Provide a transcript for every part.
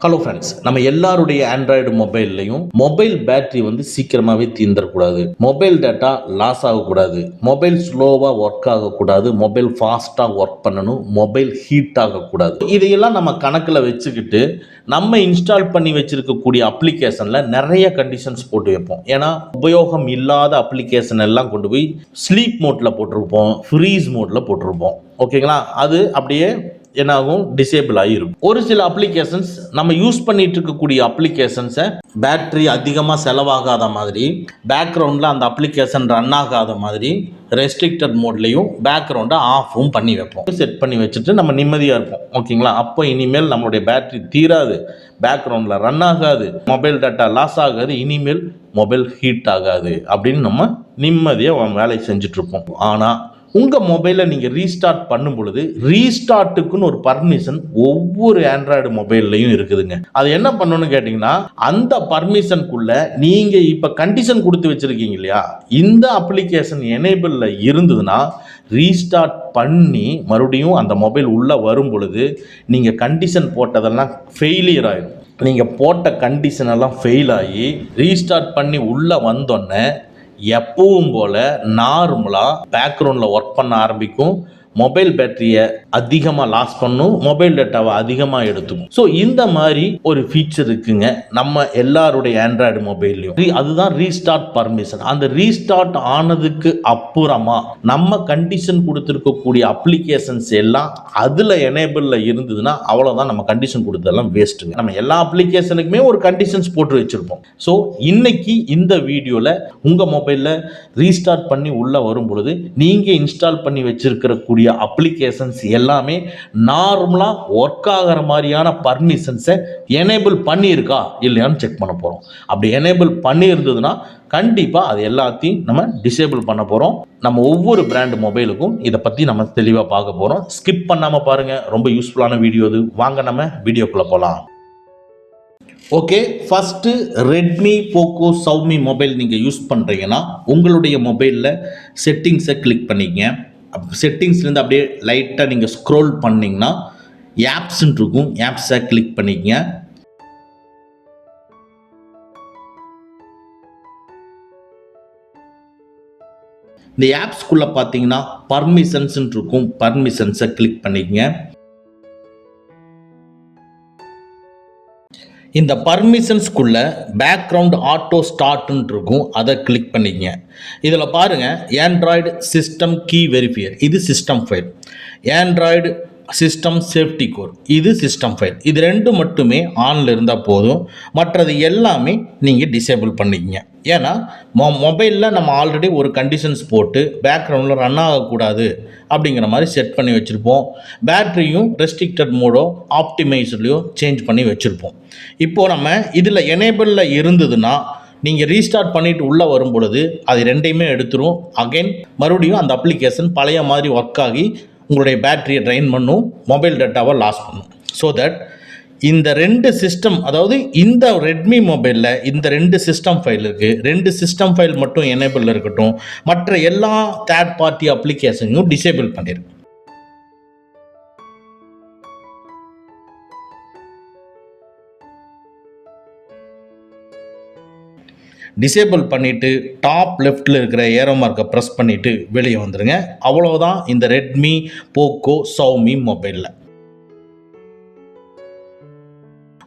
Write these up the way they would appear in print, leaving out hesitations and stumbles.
Hello friends, நம்ம எல்லாருடைய Android மொபைல்லையும் mobile battery சீக்கிரமாகவே தீர்ந்துடக்கூடாது, மொபைல் டேட்டா லாஸ் ஆகக்கூடாது, மொபைல் ஸ்லோவாக ஒர்க் ஆகக்கூடாது, மொபைல் ஃபாஸ்ட்டாக ஒர்க் பண்ணணும், மொபைல் ஹீட் ஆகக்கூடாது. இதையெல்லாம் நம்ம கணக்கில் வச்சுக்கிட்டு நம்ம இன்ஸ்டால் பண்ணி வச்சிருக்கக்கூடிய அப்ளிகேஷனில் நிறைய கண்டிஷன்ஸ் போட்டு வைப்போம். ஏன்னா உபயோகம் இல்லாத அப்ளிகேஷன் எல்லாம் கொண்டு போய் ஸ்லீப் மோட்டில் போட்டிருப்போம், ஃப்ரீஸ் மோட்டில் போட்டிருப்போம். ஓகேங்களா? அது அப்படியே என்னாகும், டிசேபிள் ஆகிருக்கும். ஒரு சில அப்ளிகேஷன்ஸ் நம்ம யூஸ் பண்ணிட்டு இருக்கக்கூடிய அப்ளிகேஷன்ஸை பேட்டரி அதிகமாக செலவாகாத மாதிரி, பேக்ரவுண்டில் அந்த அப்ளிகேஷன் ரன் ஆகாத மாதிரி ரெஸ்ட்ரிக்டட் மோட்லையும் பேக்ரவுண்டை ஆஃபும் பண்ணி வைப்போம். செட் பண்ணி வச்சுட்டு நம்ம நிம்மதியாக இருப்போம். ஓகேங்களா? அப்போ இனிமேல் நம்மளுடைய பேட்டரி தீராது, பேக்ரவுண்டில் ரன் ஆகாது, மொபைல் டேட்டா லாஸ் ஆகாது, இனிமேல் மொபைல் ஹீட் ஆகாது அப்படின்னு நம்ம நிம்மதியாக வேலை செஞ்சுட்டு இருப்போம். ஆனால் உங்கள் மொபைலை நீங்கள் ரீஸ்டார்ட் பண்ணும் பொழுது ரீஸ்டார்ட்டுக்குன்னு ஒரு பர்மிஷன் ஒவ்வொரு ஆண்ட்ராய்டு மொபைல்லையும் இருக்குதுங்க. அது என்ன பண்ணணும்னு கேட்டிங்கன்னா, அந்த பர்மிஷனுக்குள்ள நீங்கள் இப்போ கண்டிஷன் கொடுத்து வச்சுருக்கீங்க இல்லையா, இந்த அப்ளிகேஷன் எனேபிளில் இருந்ததுன்னா ரீஸ்டார்ட் பண்ணி மறுபடியும் அந்த மொபைல் உள்ளே வரும் பொழுது நீங்கள் கண்டிஷன் போட்டதெல்லாம் ஃபெயிலியர் ஆகிடும். நீங்கள் போட்ட கண்டிஷன் எல்லாம் ஃபெயில் ஆகி ரீஸ்டார்ட் பண்ணி உள்ளே வந்தோடனே எப்பவும் போல் நார்மலாக பேக்ரவுண்டில் ஒர்க் பண்ண ஆரம்பிக்கும், மொபைல் பேட்டரியை அதிகமாக லாஸ் பண்ணும், மொபைல் டேட்டாவை அதிகமாக எடுத்துக்கும். ஸோ இந்த மாதிரி ஒரு ஃபீச்சர் இருக்குங்க நம்ம எல்லாருடைய ஆண்ட்ராய்டு மொபைல்லையும். அதுதான் ரீஸ்டார்ட் பர்மிஷன். அந்த ரீஸ்டார்ட் ஆனதுக்கு அப்புறமா நம்ம கண்டிஷன் கொடுத்துருக்கக்கூடிய அப்ளிகேஷன்ஸ் எல்லாம் அதில் எனேபிளில் இருந்ததுன்னா அவ்வளோதான், நம்ம கண்டிஷன் கொடுத்ததெல்லாம் வேஸ்ட்டுங்க. நம்ம எல்லா அப்ளிகேஷனுக்குமே ஒரு கண்டிஷன்ஸ் போட்டு வச்சுருப்போம். ஸோ இன்னைக்கு இந்த வீடியோவில் உங்கள் மொபைலில் ரீஸ்டார்ட் பண்ணி உள்ளே வரும் பொழுது நீங்கள் இன்ஸ்டால் பண்ணி வச்சிருக்கக்கூடிய அப்ளிகேஷன்ஸ் எல்லாமே நார்மலா ஒர்க் ஆகிற மாதிரியான பர்மிஷன்ஸை எனேபிள் பண்ணியிருக்கா இல்லையான்னு செக் பண்ண போறோம். அப்படி எனேபிள் பண்ணி இருந்ததுன்னா கண்டிப்பா அது எல்லாத்தையும் நம்ம டிசேபிள் பண்ண போறோம். நம்ம ஒவ்வொரு பிராண்ட் மொபைலுக்கும் இதை பத்தி நம்ம தெளிவா பார்க்க போறோம். ஸ்கிப் பண்ணாம பாருங்க, ரொம்ப யூஸ்ஃபுல்லான வீடியோ இது. வாங்க நம்ம வீடியோக்குள்ள போலாம். Okay, first Redmi, Poco, Xiaomi mobile நீங்கள் யூஸ் பண்ணுறீங்கன்னா உங்களுடைய மொபைலில் செட்டிங்ஸை கிளிக் பண்ணிக்கங்க. செட்டிங்ஸ்லேருந்து அப்படியே லைட்டாக நீங்கள் ஸ்க்ரோல் பண்ணிங்கன்னா ஆப்ஸ்ன்னு இருக்கும், ஆப்ஸை கிளிக் பண்ணிக்கங்க. இந்த ஆப்ஸ்குள்ளே பார்த்தீங்கன்னா பர்மிஷன்ஸ் இருக்கும், பர்மிஷன்ஸை கிளிக் பண்ணிக்கங்க. இந்த பர்மிஷன்ஸ்குள்ள பேக்ரவுண்ட் ஆட்டோ ஸ்டார்ட்னு இருக்கும், அதை கிளிக் பண்ணிக்கங்க. இதில் பாருங்கள், ஆண்ட்ராய்டு சிஸ்டம் கீ வெரிஃபையர், இது system file. Android system safety core, இது சிஸ்டம் ஃபைல். இது ரெண்டு மட்டுமே ஆனில் இருந்தால் போதும், மற்றது எல்லாமே நீங்கள் டிசேபிள் பண்ணிக்கங்க. ஏன்னா மொபைலில் நம்ம ஆல்ரெடி ஒரு கண்டிஷன்ஸ் போட்டு பேக்ரவுண்டில் ரன் ஆகக்கூடாது அப்படிங்கிற மாதிரி செட் பண்ணி வச்சுருப்போம். பேட்டரியும் ரெஸ்ட்ரிக்டட் மோடோ ஆப்டிமைஸ்லையோ சேஞ்ச் பண்ணி வச்சுருப்போம். இப்போது நம்ம இதில் எனேபிளில் இருந்ததுன்னா நீங்கள் ரீஸ்டார்ட் பண்ணிவிட்டு உள்ளே வரும் பொழுது அது ரெண்டையுமே எடுத்துரும். அகைன் மறுபடியும் அந்த அப்ளிகேஷன் பழைய மாதிரி ஒர்க் ஆகி உங்களுடைய பேட்டரியை ட்ரைன் பண்ணும், மொபைல் டேட்டாவை லாஸ் பண்ணும். ஸோ தட் இந்த ரெண்டு சிஸ்டம், அதாவது இந்த ரெட்மி மொபைலில் இந்த ரெண்டு சிஸ்டம் ஃபைல் இருக்குது, ரெண்டு சிஸ்டம் ஃபைல் மட்டும் எனேபிள் இருக்கட்டும், மற்ற எல்லா தேர்ட் பார்ட்டி அப்ளிகேஷனையும் டிசேபிள் பண்ணிருக்கு. டிசேபிள் பண்ணிவிட்டு டாப் லெஃப்டில் இருக்கிற ஏரோ மார்க்கை ப்ரெஸ் பண்ணிவிட்டு வெளியே வந்துடுங்க. அவ்வளோதான் இந்த ரெட்மி, போக்கோ, ஷாமி மொபைலில்.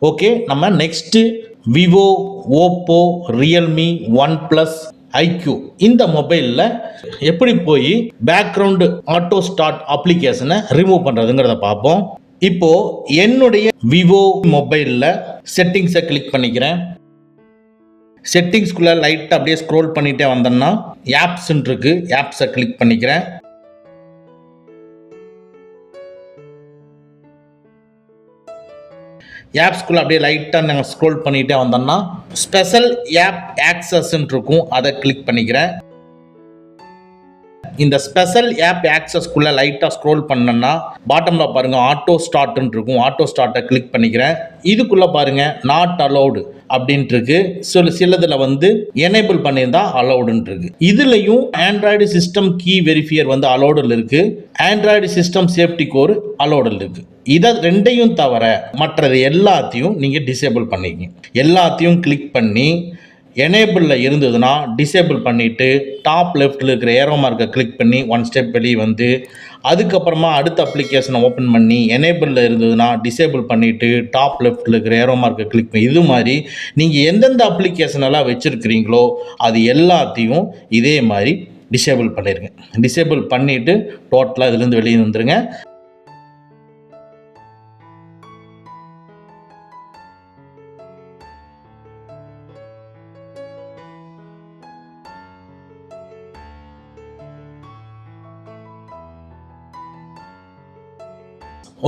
ஓகே, நம்ம next Vivo, Oppo, Realme, OnePlus, iQOO இந்த மொபைலில் எப்படி போய் பேக்ரவுண்டு ஆட்டோ ஸ்டார்ட் அப்ளிகேஷனை ரிமூவ் பண்ணுறதுங்கிறத பார்ப்போம். இப்போது என்னுடைய விவோ மொபைலில் செட்டிங்ஸை கிளிக் பண்ணிக்கிறேன். செட்டிங்ஸ்குள்ளே லைட்டாக அப்படியே ஸ்க்ரோல் பண்ணிகிட்டே வந்தோம்னா ஆப்ஸ்ன்னு இருக்குது, ஆப்ஸை கிளிக் பண்ணிக்கிறேன். ஆப்ஸ்குள்ளே அப்படியே லைட்டாக நாங்கள் ஸ்க்ரோல் பண்ணிகிட்டே வந்தோம்னா ஸ்பெஷல் ஆப் ஆக்சஸ்ன்னு இருக்கும், அதை கிளிக் பண்ணிக்கிறேன். இந்த ஸ்பெஷல் ஆப் ஆக்சஸ்க்குள்ளே லைட்டாக ஸ்க்ரோல் பண்ணேன்னா பாட்டமில் பாருங்கள் ஆட்டோ ஸ்டார்ட்னு இருக்கும். ஆட்டோ ஸ்டார்ட்டை கிளிக் பண்ணிக்கிறேன். இதுக்குள்ளே பாருங்கள் நாட் அலௌடு அப்படின்ட்டு இருக்கு. சிலதில் வந்து எனேபிள் பண்ணியிருந்தா அலௌடுன்னு இருக்கு. இதுலையும் ஆண்ட்ராய்டு சிஸ்டம் கீ வெரிஃபியர் வந்து அலௌடில் இருக்கு. ஆண்ட்ராய்டு சிஸ்டம் சேஃப்டி கோர் அலௌடில் இருக்கு. இதை ரெண்டையும் தவிர மற்றது எல்லாத்தையும் நீங்கள் டிசேபிள் பண்ணிக்கங்க. எல்லாத்தையும் கிளிக் பண்ணி எனேபிளில் இருந்ததுன்னா டிசேபிள் பண்ணிவிட்டு டாப் லெஃப்ட்டில் இருக்கிற ஏரோ மார்க்கை கிளிக் பண்ணி ஒன் ஸ்டெப் வெளியே வந்து அதுக்கப்புறமா அடுத்த அப்ளிகேஷனை ஓப்பன் பண்ணி எனேபிளில் இருந்ததுன்னா டிசேபிள் பண்ணிவிட்டு டாப் லெஃப்ட்டில் இருக்கிற ஏரோ மார்க்கை கிளிக் பண்ணி இது மாதிரி நீங்கள் எந்தெந்த அப்ளிகேஷன் எல்லாம் வச்சுருக்கிறீங்களோ அது எல்லாத்தையும் இதே மாதிரி டிசேபிள் பண்ணிடுங்க. டிசேபிள் பண்ணிவிட்டு டோட்டலாக இதுலேருந்து வெளியே வந்துடுங்க.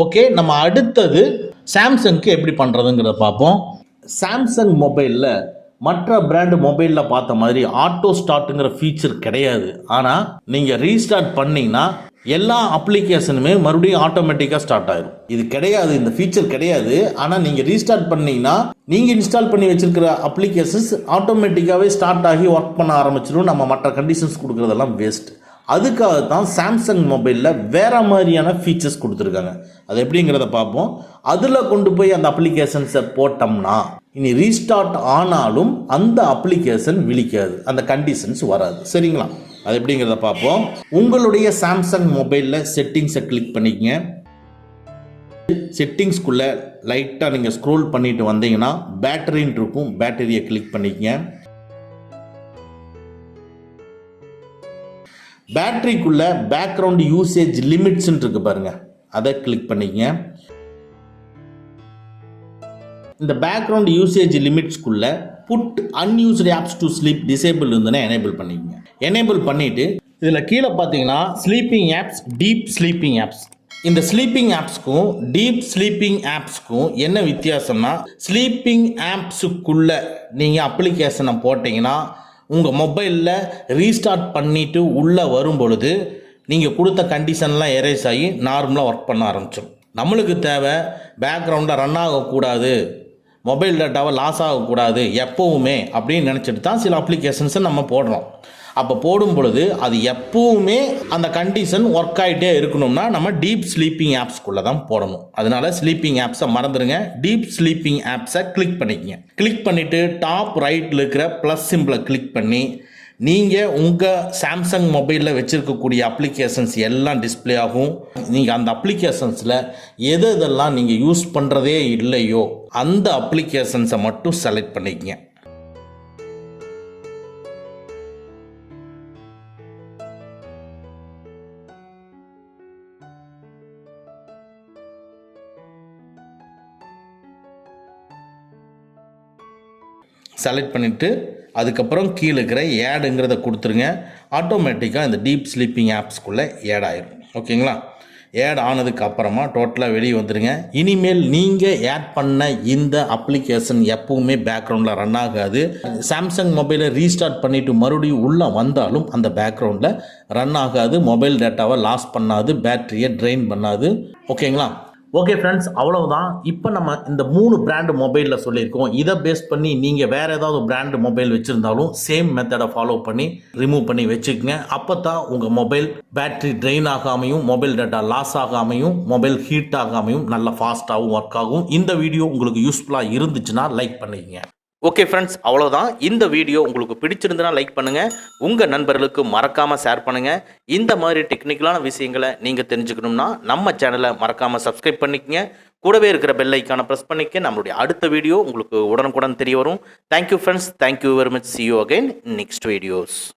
ஓகே, நம்ம அடுத்தது சாம்சங்க்கு எப்படி பண்ணுறதுங்கிறத பார்ப்போம். சாம்சங் மொபைலில் மற்ற பிராண்டு மொபைலில் பார்த்த மாதிரி ஆட்டோ ஸ்டார்ட்டுங்கிற ஃபீச்சர் கிடையாது. ஆனால் நீங்கள் ரீஸ்டார்ட் பண்ணிங்கன்னா எல்லா அப்ளிகேஷனுமே மறுபடியும் ஆட்டோமேட்டிக்காக ஸ்டார்ட் ஆயிடும். இது கிடையாது, இந்த ஃபீச்சர் கிடையாது. ஆனால் நீங்கள் ரீஸ்டார்ட் பண்ணிங்கன்னா நீங்கள் இன்ஸ்டால் பண்ணி வச்சிருக்கிற அப்ளிகேஷன்ஸ் ஆட்டோமேட்டிக்காகவே ஸ்டார்ட் ஆகி ஒர்க் பண்ண ஆரம்பிச்சிடும். நம்ம மற்ற கண்டிஷன்ஸ் கொடுக்குறதெல்லாம் வேஸ்ட். அதுக்காக தான் சாம்சங் மொபைலில் வேறு மாதிரியான ஃபீச்சர்ஸ் கொடுத்துருக்காங்க. அது எப்படிங்கிறத பார்ப்போம். அதில் கொண்டு போய் அந்த அப்ளிகேஷன்ஸை போட்டோம்னா இனி ரீஸ்டார்ட் ஆனாலும் அந்த அப்ளிகேஷன் விழிக்காது, அந்த கண்டிஷன்ஸ் வராது. சரிங்களா? அது எப்படிங்கிறத பார்ப்போம். உங்களுடைய சாம்சங் மொபைலில் செட்டிங்ஸை கிளிக் பண்ணிக்கங்க. செட்டிங்ஸ்குள்ளே லைட்டாக நீங்கள் ஸ்க்ரோல் பண்ணிட்டு வந்தீங்கன்னா பேட்டரின்னு இருக்கும். பேட்டரியை கிளிக் பண்ணிக்கங்க. பேட்டரிக்குள்ள பேக்ரவுண்ட் யூசேஜ் லிமிட்ஸ் இருக்கு பாருங்க, அதை கிளிக் பண்ணிக்கங்க. இந்த பேக்ரவுண்ட் யூசேஜ் லிமிட்ஸ்குள்ள put unused apps to sleep disable இருந்ததுன்னா எனேபிள் பண்ணிக்கங்க. எனேபிள் பண்ணிட்டு இதில் கீழே பார்த்தீங்கன்னா sleeping apps, deep sleeping apps. இந்த ஸ்லீப்பிங் ஆப்ஸ்க்கும் டீப் ஸ்லீப்பிங் ஆப்ஸ்க்கும் என்ன வித்தியாசம்னா, ஸ்லீப்பிங் ஆப்ஸுக்குள்ள நீங்கள் அப்ளிகேஷனை போட்டிங்கன்னா உங்கள் மொபைலில் ரீஸ்டார்ட் பண்ணிவிட்டு உள்ளே வரும் பொழுது நீங்கள் கொடுத்த கண்டிஷன்லாம் எரேஸ் ஆகி நார்மலாக ஒர்க் பண்ண ஆரம்பிச்சிடும். நம்மளுக்கு தேவை பேக்ரவுண்டில் ரன் ஆகக்கூடாது, மொபைல் டேட்டாவை லாஸ் ஆகக்கூடாது எப்போவுமே அப்படின்னு நினச்சிட்டு தான் சில அப்ளிகேஷன்ஸை நம்ம போடுறோம். அப்போ போடும் பொழுது அது எப்பவுமே அந்த கண்டிஷன் ஒர்க் ஆகிட்டே இருக்கணும்னா நம்ம டீப் ஸ்லீப்பிங் ஆப்ஸ்குள்ளே தான் போடணும். அதனால ஸ்லீப்பிங் ஆப்ஸை மறந்துடுங்க. டீப் ஸ்லீப்பிங் ஆப்ஸை கிளிக் பண்ணிக்கங்க. கிளிக் பண்ணிவிட்டு டாப் ரைட்டில் இருக்கிற ப்ளஸ் சிம்பிளை கிளிக் பண்ணி நீங்கள் உங்கள் சாம்சங் மொபைலில் வச்சுருக்கக்கூடிய அப்ளிகேஷன்ஸ் எல்லாம் டிஸ்பிளே ஆகும். நீங்கள் அந்த அப்ளிகேஷன்ஸில் எதெல்லாம் நீங்கள் யூஸ் பண்ணுறதே இல்லையோ அந்த அப்ளிகேஷன்ஸை மட்டும் செலக்ட் பண்ணிக்கங்க. செலக்ட் பண்ணிவிட்டு அதுக்கப்புறம் கீழே இருக்கிற ஏடுங்கிறத கொடுத்துருங்க. ஆட்டோமேட்டிக்காக இந்த டீப் ஸ்லீப்பிங் ஆப்ஸ்குள்ளே ஏட் ஆயிடும். ஓகேங்களா? ஆட் ஆனதுக்கு அப்புறமா டோட்டலாக வெளியே வந்துடுங்க. இனிமேல் நீங்கள் ஆட் பண்ண இந்த அப்ளிகேஷன் எப்பவுமே பேக்ரவுண்டில் ரன் ஆகாது. சாம்சங் மொபைலை ரீஸ்டார்ட் பண்ணிவிட்டு மறுபடியும் உள்ளே வந்தாலும் அந்த பேக்ரவுண்டில் ரன் ஆகாது. மொபைல் டேட்டாவை லாஸ் பண்ணாது, பேட்டரியை ட்ரெயின் பண்ணாது. ஓகேங்களா? ஓகே ஃப்ரெண்ட்ஸ், அவ்வளவுதான். இப்போ நம்ம இந்த 3 பிராண்டு மொபைலில் சொல்லியிருக்கோம். இதை பேஸ் பண்ணி நீங்கள் வேறு ஏதாவது பிராண்டு மொபைல் வச்சுருந்தாலும் சேம் மெத்தடை ஃபாலோ பண்ணி ரிமூவ் பண்ணி வச்சுக்கோங்க. அப்போ தான் உங்கள் மொபைல் பேட்டரி ட்ரெயின் ஆகாமையும், மொபைல் டேட்டா லாஸ் ஆகாமையும், மொபைல் ஹீட் ஆகாமையும் நல்லா ஃபாஸ்ட்டாகவும் ஒர்க் ஆகும். இந்த வீடியோ உங்களுக்கு யூஸ்ஃபுல்லாக இருந்துச்சுன்னா லைக் பண்ணிக்கங்க. ஓகே ஃப்ரெண்ட்ஸ், அவ்வளோதான். இந்த வீடியோ உங்களுக்கு பிடிச்சிருந்துன்னா லைக் பண்ணுங்கள், உங்கள் நண்பர்களுக்கு மறக்காமல் ஷேர் பண்ணுங்கள். இந்த மாதிரி டெக்னிக்கலான விஷயங்களை நீங்கள் தெரிஞ்சுக்கணும்னா நம்ம சேனலை மறக்காமல் சப்ஸ்கிரைப் பண்ணிக்கங்க. கூடவே இருக்கிற பெல் ஐக்கானை ப்ரெஸ் பண்ணிக்க. நம்மளுடைய அடுத்த வீடியோ உங்களுக்கு உடனுக்குடன் தெரிய வரும். Thank you friends, thank you very much. see you again in next videos.